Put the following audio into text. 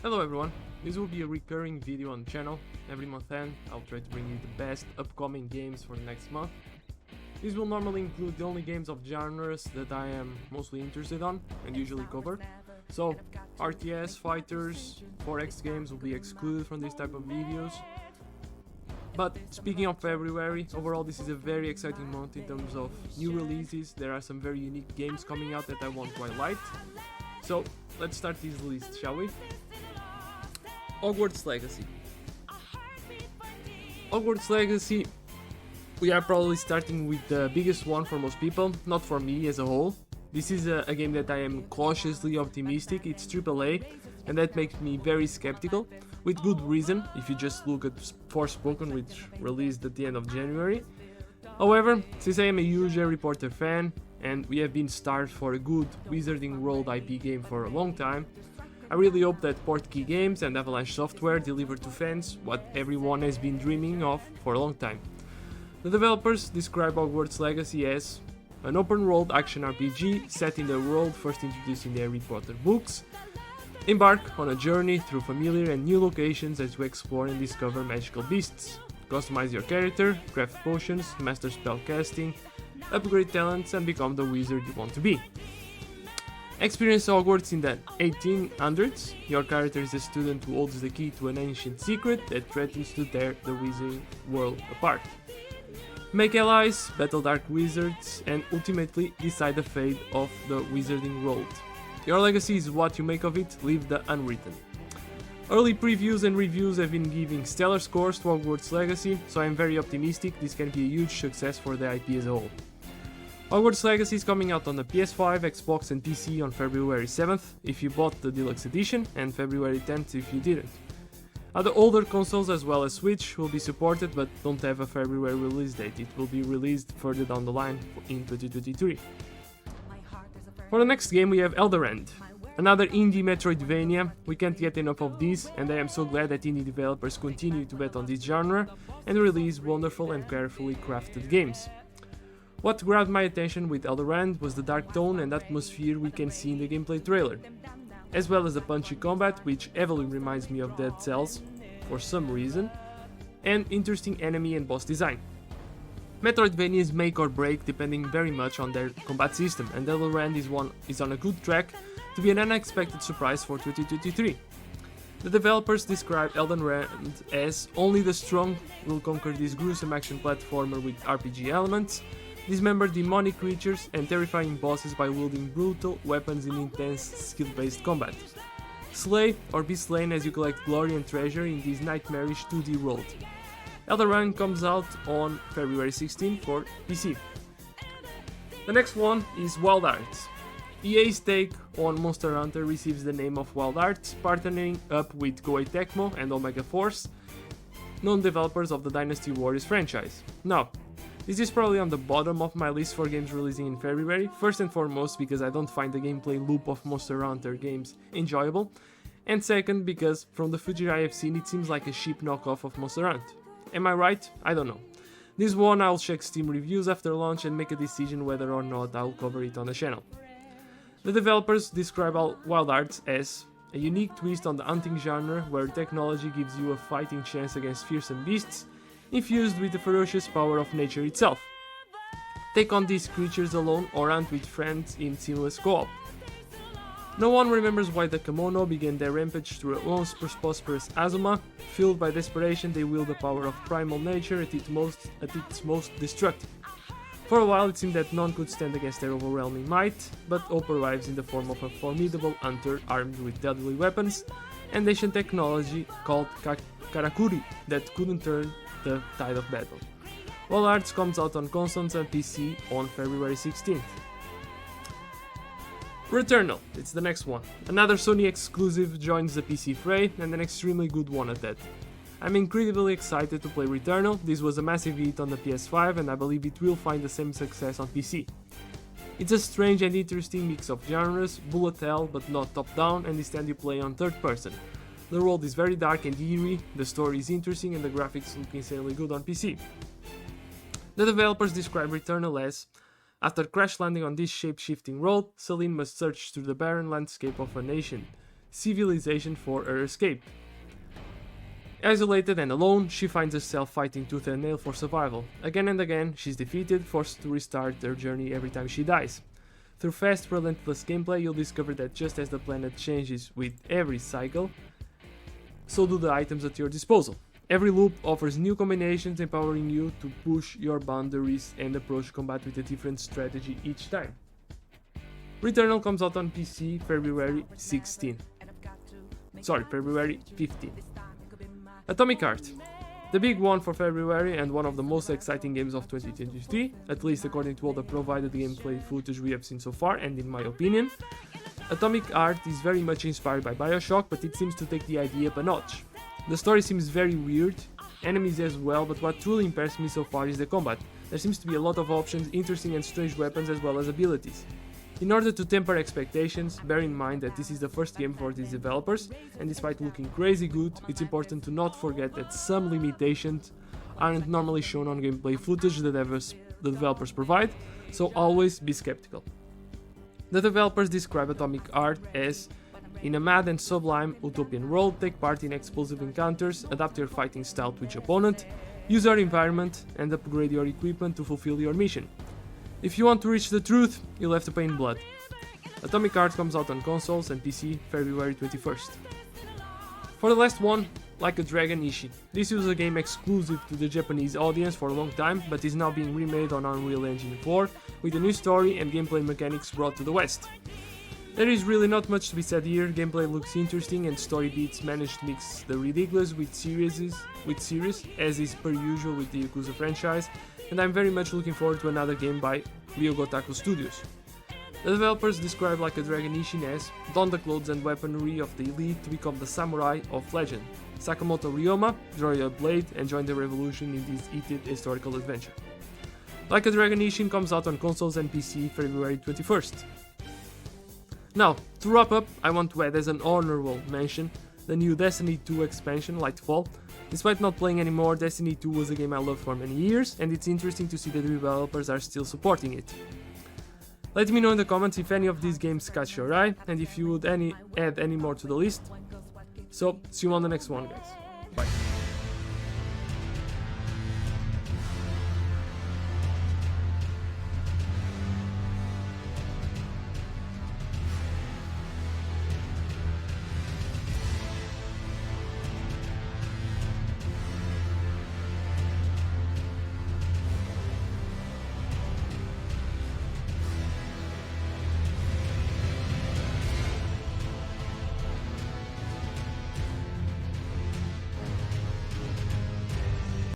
Hello everyone, this will be a recurring video on the channel. Every month end, I'll try to bring you the best upcoming games for the next month. This will normally include the only games of genres that I am mostly interested on and usually cover. So, RTS, fighters, 4X games will be excluded from this type of videos. But speaking of February, overall this is a very exciting month in terms of new releases. There are some very unique games coming out that I want to highlight. So, let's start this list, shall we? Hogwarts Legacy. Hogwarts Legacy, we are probably starting with the biggest one for most people, not for me as a whole. This is a game that I am cautiously optimistic. It's AAA, and that makes me very skeptical, with good reason if you just look at Forspoken, which released at the end of January. However, since I am a huge Harry Potter fan, and we have been starved for a good Wizarding World IP game for a long time, I really hope that Portkey Games and Avalanche Software deliver to fans what everyone has been dreaming of for a long time. The developers describe Hogwarts Legacy as an open-world action RPG set in the world first introduced in the Harry Potter books. Embark on a journey through familiar and new locations as you explore and discover magical beasts. Customize your character, craft potions, master spellcasting, upgrade talents, and become the wizard you want to be. Experience Hogwarts in the 1800s. Your character is a student who holds the key to an ancient secret that threatens to tear the wizarding world apart. Make allies, battle dark wizards, and ultimately decide the fate of the wizarding world. Your legacy is what you make of it, leave the unwritten. Early previews and reviews have been giving stellar scores to Hogwarts Legacy, so I am very optimistic this can be a huge success for the IP as a whole. Hogwarts Legacy is coming out on the PS5, Xbox and PC on February 7th if you bought the Deluxe Edition, and February 10th if you didn't. Other older consoles as well as Switch will be supported but don't have a February release date. It will be released further down the line in 2023. For the next game we have Elderand, another indie Metroidvania. We can't get enough of these, and I am so glad that indie developers continue to bet on this genre and release wonderful and carefully crafted games. What grabbed my attention with Elderand was the dark tone and atmosphere we can see in the gameplay trailer, as well as the punchy combat, which heavily reminds me of Dead Cells for some reason, and interesting enemy and boss design. Metroidvanias make or break depending very much on their combat system, and Elderand is on a good track to be an unexpected surprise for 2023. The developers describe Elderand as only the strong will conquer this gruesome action platformer with RPG elements, dismember demonic creatures and terrifying bosses by wielding brutal weapons in intense skill-based combat. Slay or be slain as you collect glory and treasure in this nightmarish 2D world. Elderand comes out on February 16 for PC. The next one is wildhearts. EA's take on Monster Hunter receives the name of wildhearts, partnering up with koeitecmo and omegaforce, known developers of the Dynasty Warriors franchise. Now, this is probably on the bottom of my list for games releasing in February, first and foremost because I don't find the gameplay loop of Monster Hunter games enjoyable, and second because from the footage I have seen it seems like a cheap knockoff of Monster Hunt. Am I right? I don't know. This one I'll check Steam reviews after launch and make a decision whether or not I'll cover it on the channel. The developers describe wildhearts as a unique twist on the hunting genre where technology gives you a fighting chance against fearsome beasts, infused with the ferocious power of nature itself. Take on these creatures alone or hunt with friends in seamless co-op. No one remembers why the Kimono began their rampage through a once prosperous Azuma. Fueled by desperation, they wield the power of primal nature at its most destructive. For a while it seemed that none could stand against their overwhelming might, but hope arrives in the form of a formidable hunter armed with deadly weapons and ancient technology called Karakuri that couldn't turn the tide of battle. Wildhearts comes out on consoles and PC on February 16th. Returnal, it's the next one. Another Sony exclusive joins the PC fray, and an extremely good one at that. I'm incredibly excited to play Returnal. This was a massive hit on the PS5 and I believe it will find the same success on PC. It's a strange and interesting mix of genres, bullet hell but not top down, and instead you play on third person. The world is very dark and eerie, the story is interesting and the graphics look insanely good on PC. The developers describe Returnal as, after crash landing on this shape-shifting world, Celine must search through the barren landscape of a nation civilization for her escape. Isolated and alone, she finds herself fighting tooth and nail for survival. Again and again, she's defeated, forced to restart her journey every time she dies. Through fast, relentless gameplay, you'll discover that just as the planet changes with every cycle, so do the items at your disposal. Every loop offers new combinations, empowering you to push your boundaries and approach combat with a different strategy each time. Returnal comes out on PC February 15. Atomicheart. The big one for February and one of the most exciting games of 2023, at least according to all the provided gameplay footage we have seen so far, and in my opinion. Atomicheart is very much inspired by Bioshock, but it seems to take the idea up a notch. The story seems very weird, enemies as well, but what truly impressed me so far is the combat. There seems to be a lot of options, interesting and strange weapons as well as abilities. In order to temper expectations, bear in mind that this is the first game for these developers, and despite looking crazy good, it's important to not forget that some limitations aren't normally shown on gameplay footage the developers provide, so always be skeptical. The developers describe Atomicheart as, in a mad and sublime utopian world, take part in explosive encounters, adapt your fighting style to each opponent, use your environment, and upgrade your equipment to fulfill your mission. If you want to reach the truth, you'll have to pay in blood. Atomicheart comes out on consoles and PC February 21st. For the last one, Like a Dragon Ishin. This was a game exclusive to the Japanese audience for a long time, but is now being remade on Unreal Engine 4, with a new story and gameplay mechanics brought to the West. There is really not much to be said here, gameplay looks interesting and story beats manage to mix the ridiculous with serious, as is per usual with the Yakuza franchise, and I'm very much looking forward to another game by Ryogotaku Studios. The developers describe Like a Dragon Ishin as don the clothes and weaponry of the elite to become the samurai of legend. Sakamoto Ryoma, draw your blade and join the revolution in this heated historical adventure. Like a Dragon Ishin comes out on consoles and PC February 21st. Now, to wrap up, I want to add as an honorable mention the new Destiny 2 expansion, Lightfall. Despite not playing anymore, Destiny 2 was a game I loved for many years, and it's interesting to see that the developers are still supporting it. Let me know in the comments if any of these games catch your eye, and if you would add any more to the list. So, see you on the next one, guys. Bye.